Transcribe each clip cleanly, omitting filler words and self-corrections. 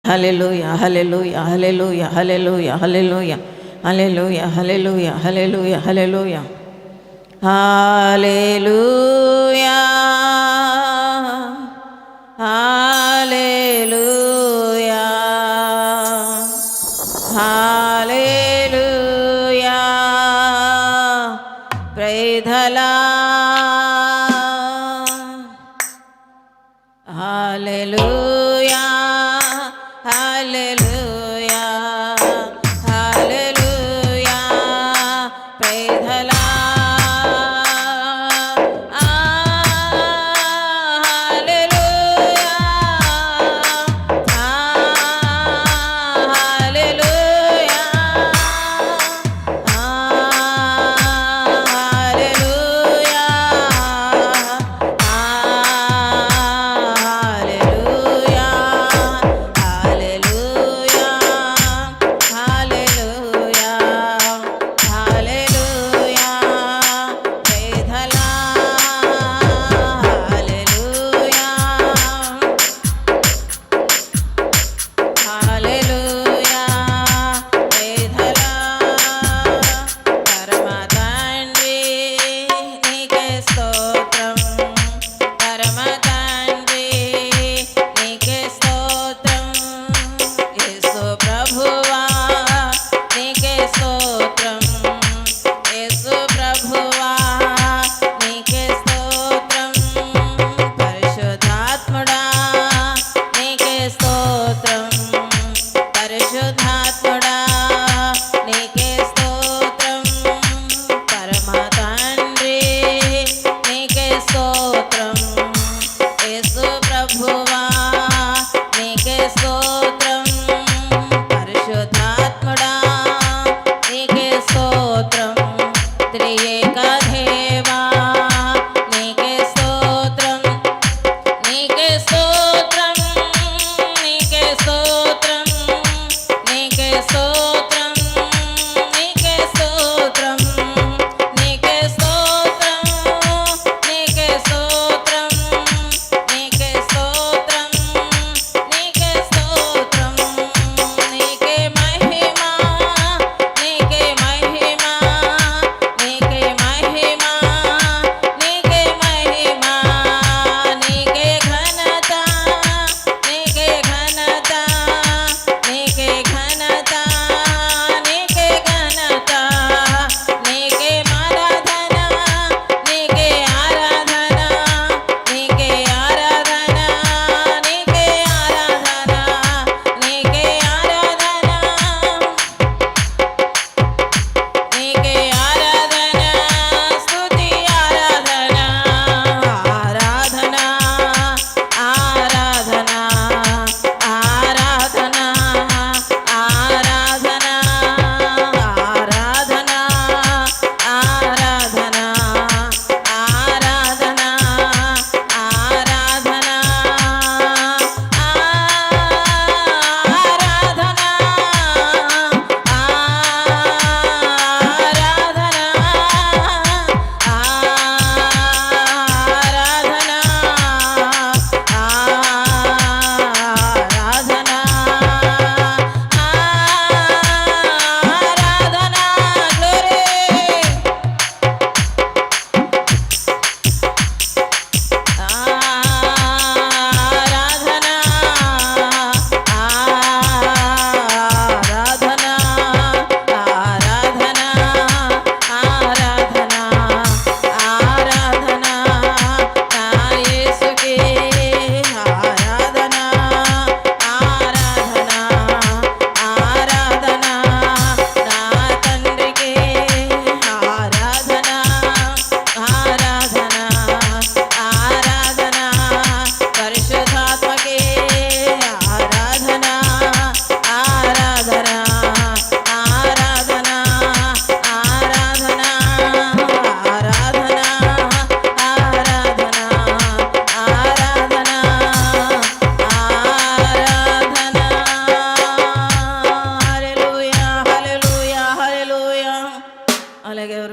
Hallelujah hallelujah hallelujah hallelujah hallelujah hallelujah hallelujah hallelujah hallelujah hallelujah hallelujah hallelujah praise the lord hallelujah hallelujah hallelujah praise the lord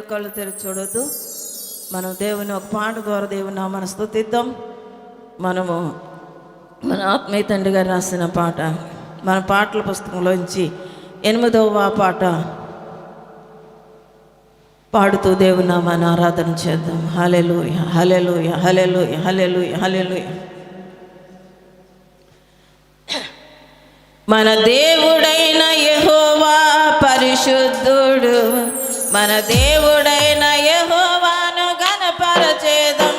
కళ్ళు తెరిచి చూడొద్దు. మనం దేవుని ఒక పాట ద్వారా దేవుని నామమును స్తుతిద్దాం. మనము మన ఆత్మీయ తండ్రి గారు రాసిన పాట మన పాటల పుస్తకంలోంచి 8వ పాట పాడుతూ దేవుని నామాన్ని ఆరాధన చేద్దాం. హల్లెలూయా, హల్లెలూయా, హల్లెలూయా, హల్లెలూయా, హల్లెలూయా. మన దేవుడైన యెహోవా పరిశుద్ధుడు, మన దేవుడైన యెహోవాను ఘనపరచెదం.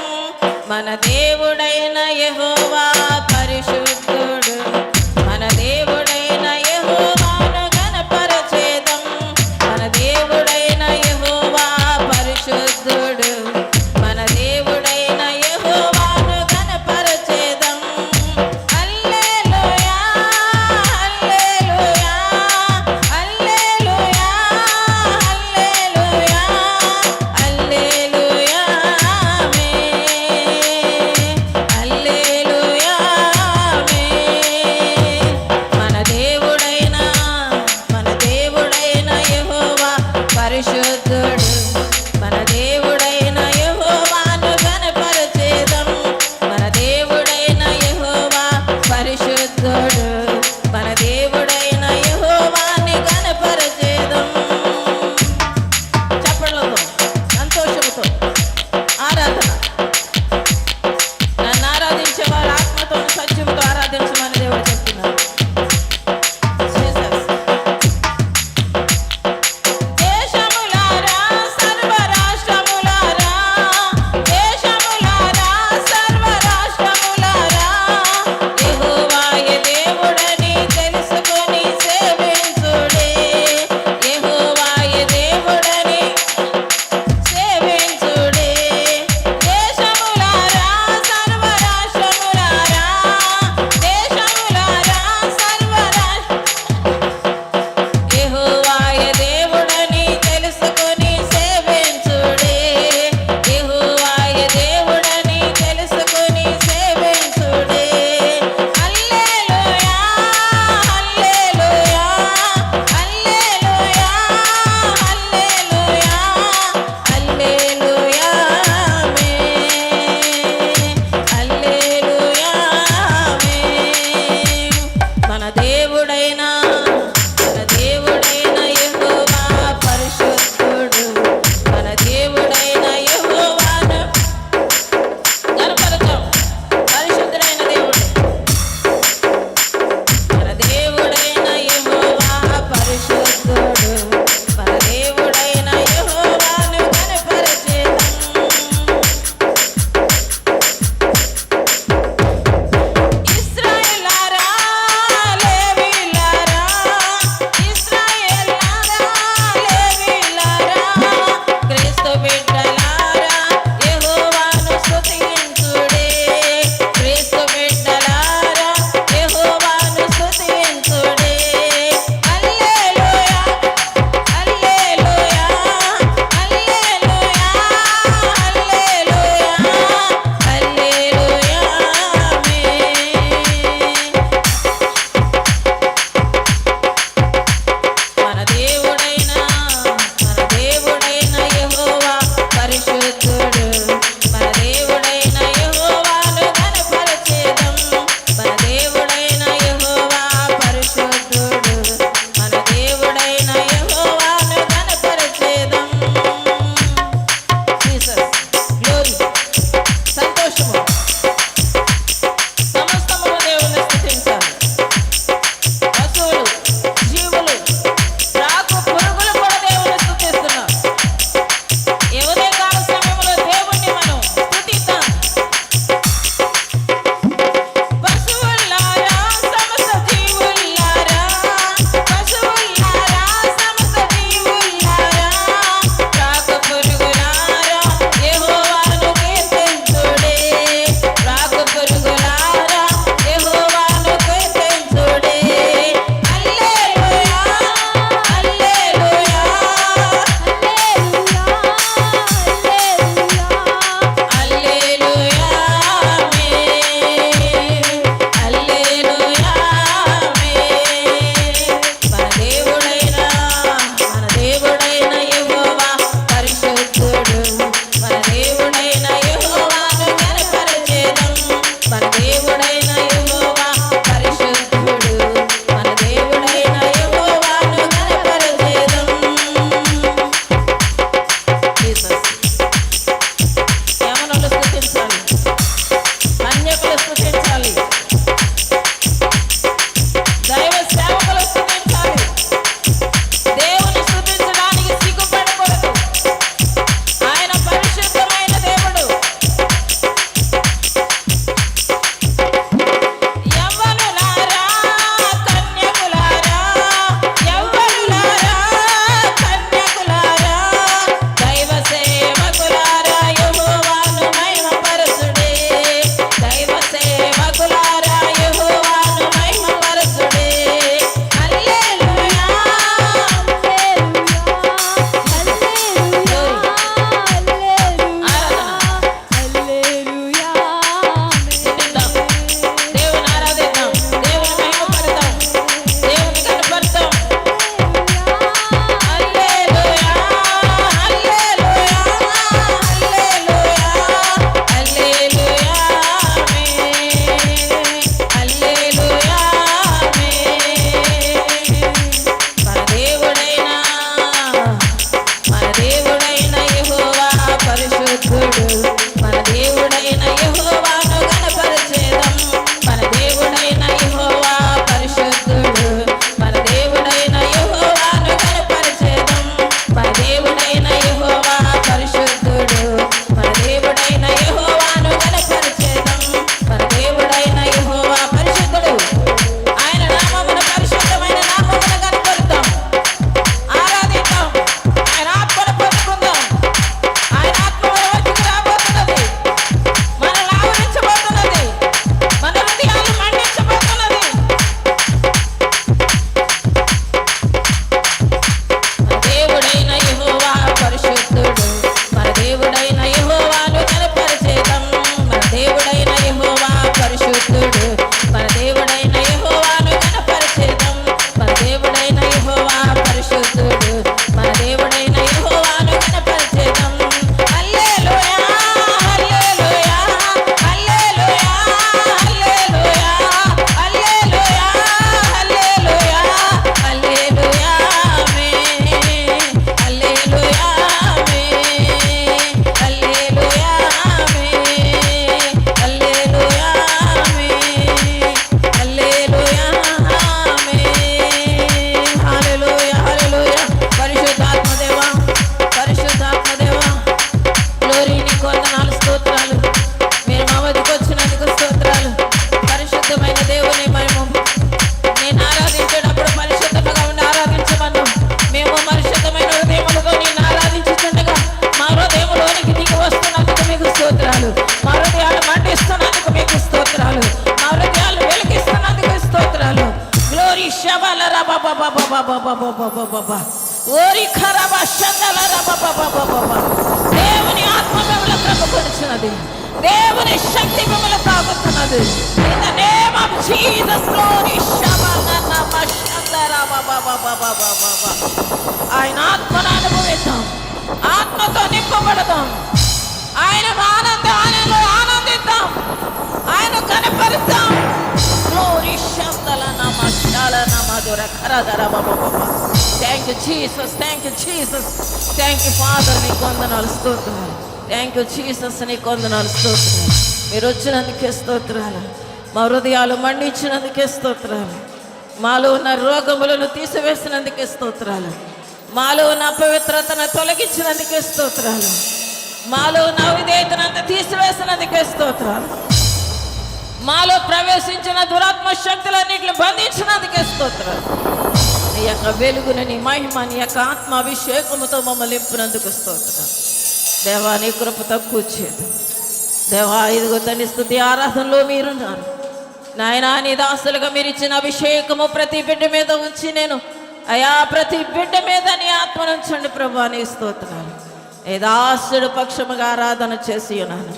మన దేవుడైన యెహోవా పరిశుద్ధుడు, మన దేవుడైన యెహోవాను ఘనపరచెదం. మన దేవుడైన యెహోవా పరిశుద్ధుడు, మన దేవుడైన యెహోవాను ఘనపరచెదం. హల్లెలూయా, హల్లెలూయా, హల్లెలూయా, హల్లెలూయా, హల్లెలూయా, ఆమేన్, హల్లెలూయా, ఆమేన్. మన దేవుడైన యెహోవా పరిశుద్ధుడు, మన దేవుడైన యెహోవాను ఘనపరచెదం. మన దేవుడైన యెహోవా పరిశుద్ధుడు, మన దేవుడైన యెహోవాని ఘనపరచెదం. చప్పట్లతో సంతోషంతో ఆరాధన. నన్ను ఆరాధించే వారు ఆత్మతో సత్యంతో ఆరాధించమని దేవుడు చెప్తున్నారు. Jesus. దేశములారా సర్వరాష్ట్రములారా, దేశములారా సర్వరాష్ట్రములారా, యెహోవాయే దేవుడని తెలుసుకొని సేవించుడే. యెహోవాయే దేవుడని సేవించుడే. దేశములారా సర్వరాష్ట్రములారా, దేశములారా యెహోవాయే దేవుడని తెలుసుకొని సేవించుడే. యెహోవాయే దేవుడని తెలుసుకొని సేవించుడే. హల్లెలూయా, హల్లెలూయా, హల్లెలూయా, హల్లెలూయా, హల్లెలూయా, ఆమేన్, హల్లెలూయా, ఆమేన్. మన దేవుడైన యెహోవా పరిశుద్ధుడు, మన దేవుడైన యెహోవాను ఘనపరచుదాం. పరిశుద్ధుడైన దేవుడు, మన దేవుడైన యెహోవా పరిశుద్ధుడు, మన దేవుడైన యెహోవాను ఘనపరచెదం. ఇశ్రాయేలారా, లేవీయులారా, షబల రబబబబబబబబబబబ ఓరి ఖరబ షందల రబబబబబబ. దేవుని ఆత్మ మిమ్మల్ని కప్పుకొనిచున్నది. దేవుని శక్తి మిమ్మల్ని తాగుతున్నది. In the name of Jesus glory షబల నమషందర రబబబబబబబ. ఆయన ఆత్మను అనుభవిద్దాం, ఆత్మతో నింపబడదాం, ఆయన ఆనందిద్దాం, ఆయన కనపరుద్దాం. Thank you Jesus, thank you Jesus, thank you father. నీకు వందనాలు స్తోత్రాలు. థ్యాంక్ యూ జీసస్, నీకు వందనాలు స్తోత్రాలు. మీరు వచ్చినందుకే స్తోత్రాలు. మా హృదయాలు మండించినందుకే స్తోత్రాలు. మాలో ఉన్న రోగములను తీసివేసినందుకే స్తోత్రాలు. మాలో ఉన్న అపవిత్రతను తొలగించినందుకే స్తోత్రాలు. మాలో ఉన్న అవిధేయతనంతా తీసివేసినందుకే స్తోత్రాలు. మాలో ప్రవేశించిన దురాత్మ శక్తులన్నింటిని బంధించినందుకే స్తోత్రాలు. నీ యొక్క వెలుగుని, నీ మహిమ, నీ యొక్క ఆత్మ అభిషేకముతో మమ్మల్ని నింపినందుకు స్తోత్రాలు. దేవా, నీ కృప తక్కువ చేయదు. దేవా, ఇదిగో తండ్రి స్తుతి ఆరాధనలో మీరున్నారు నాయనా. నీ దాసులుగా మీరు ఇచ్చిన అభిషేకము ప్రతి బిడ్డ మీద ఉంచి నేను అయా ప్రతి బిడ్డ మీద నీ ఆత్మను ఉంచండి ప్రభా. నీ స్తోత్రాలు. ఏ దాసుడు పక్షముగా ఆరాధన చేసి ఉన్నాను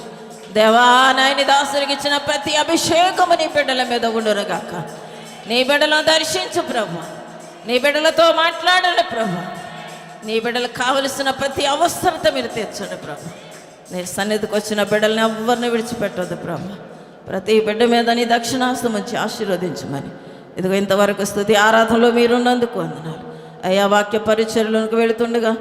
దేవా. నాయని దాసుడికి ఇచ్చిన ప్రతి అభిషేకము నీ బిడ్డల మీద ఉండునుగాక. నీ బిడ్డలను దర్శించు ప్రభా. నీ బిడ్డలతో మాట్లాడండి ప్రభా. నీ బిడ్డలకు కావలసిన ప్రతి అవసరత మీరు తీర్చండి ప్రభా. నీ సన్నిధికి వచ్చిన బిడ్డల్ని ఎవరిని విడిచిపెట్టొద్దు ప్రభా. ప్రతి బిడ్డ మీద నీ దక్షిణాస్తం ఉంచి ఆశీర్వదించమని ఇదిగో ఇంతవరకు స్తుతి ఆరాధనలో మీరున్నందుకు వందనాలు అయ్యా. వాక్య పరిచర్యలకు వెళుతుండగా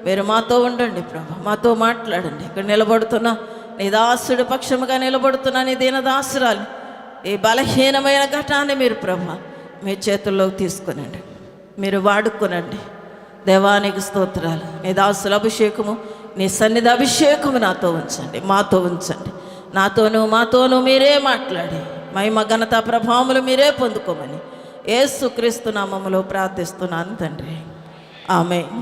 మీరు మాతో ఉండండి ప్రభా. మాతో మాట్లాడండి. ఇక్కడ నిలబడుతున్నా నీ దాసుడు పక్షముగా నిలబడుతున్నా నీ దీనదాసురాలు ఈ బలహీనమైన ఘటాన్ని మీరు ప్రభా మీ చేతుల్లోకి తీసుకునండి, మీరు వాడుకునండి. దేవానికి స్తోత్రాలు. నీ దాసుల అభిషేకము, నీ సన్నిధి అభిషేకము నాతో ఉంచండి, మాతో ఉంచండి. మాతోనూ మీరే మాట్లాడి మహిమ ఘనత ప్రభావములు మీరే పొందుకోమని యేసుక్రీస్తు నామములో ప్రార్థిస్తున్నాను తండ్రి. ఆమేన్.